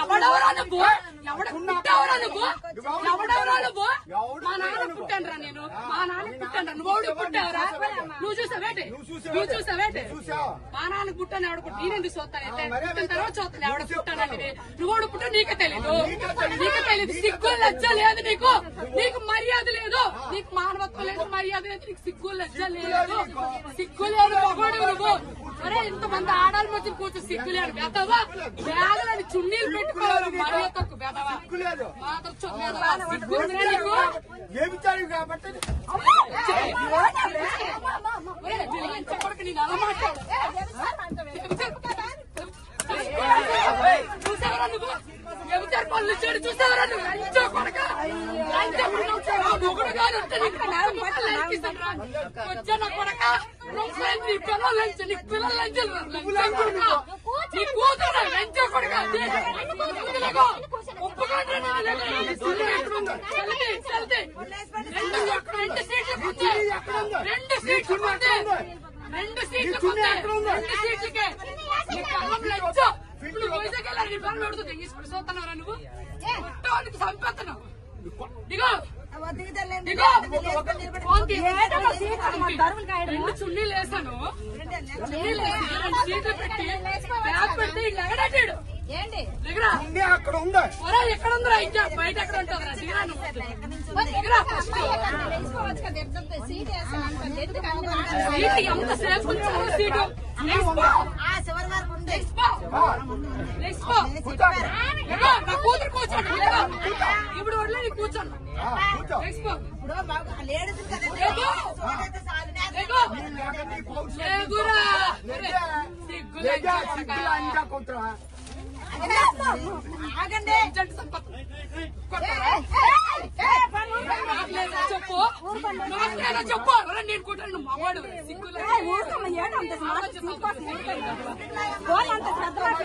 ఎవడెవరా నువ్వు? ఎవడ పుట్టావరా నువ్వు? ఎవడెవరా నువ్వు? మా నాన్న పుట్టాను రా నేను. మా నాన్న పుట్టాను. నువ్వు పుట్టావరా? నువ్వు చూసావేంటి? నువ్వు చూసావేంటి? మా నాన్న పుట్టాను. ఎవడ పుట్టి నేనెందుకు చూస్తాను? పుట్టిన తర్వాత చూస్తాను ఎవడ పుట్టానంటే. నువ్వు పుట్టా నీకే తెలీదు. నీకే తెలీదు. సిగ్గు లజ్జ లేదు నీకు. నీకు మర్యాద లేదు. నీకు మానవత్వం లేదు, మర్యాద లేదు. నీకు సిగ్గు లజ్జ లేదు. సిగ్గు లేదు మగోడు నువ్వు. అరే ఇంతమంది ఆడాలి మధ్య కూర్చో సిగ్గు లేదు. బెదవా బ్యాగులని చున్నీలు పెట్టుకోవాలి. మర్యాద తక్కువ బెదవా మాత్రం సిగ్గు నీకు. కాబట్టి చెప్పడానికి నేను అలా మాట్లాడు. చూసావరా నువ్వు? ఎవరు పనులు చేయడు చూసావరా నువ్వు? లంచో కొడక మొగుడు గారు ఉంటే వచ్చా నా కొడక. నీ పిల్లలు లంచ, నీ పిల్లలు లంచారు. నీ కూతురు లంచో కొడక. ఒప్పుకోండి. 2 సీట్లు కూర్చోయి. 2 సీట్లు కూర్చోయి. 2 సీట్లు కూర్చోయి. 2 సీట్లకే నీ కళ్ళం లంచ. ఇప్పుడు వైజాగ్ వెళ్ళారు. నీ పనులు అడుగుతుంది. తీసుకుని చూస్తున్నారా నువ్వు? కొట్టడానికి చంపేస్తున్నావు. దిగో 2 చున్నీలు వేసాను. 2 సీట్లు పెట్టి బ్యాగ్ పెట్టి ఎగడాటాడు. అక్కడ ఉందా? ఎక్కడ ఉందిరా? ఇంకా బయట ఎక్కడ ఉంటుందిరా? దిగరా నువ్వు. దిగరా ఫస్ట్. సీటు ఎంతసేపు ఉంచారు? సీటు నా కూతురు కూర్చోండి. ఇప్పుడు వడ్లే నీ కూర్చోండి. చెప్పు చెప్పు. నేను కూర్చోండి. మగవాడు సిగ్గులు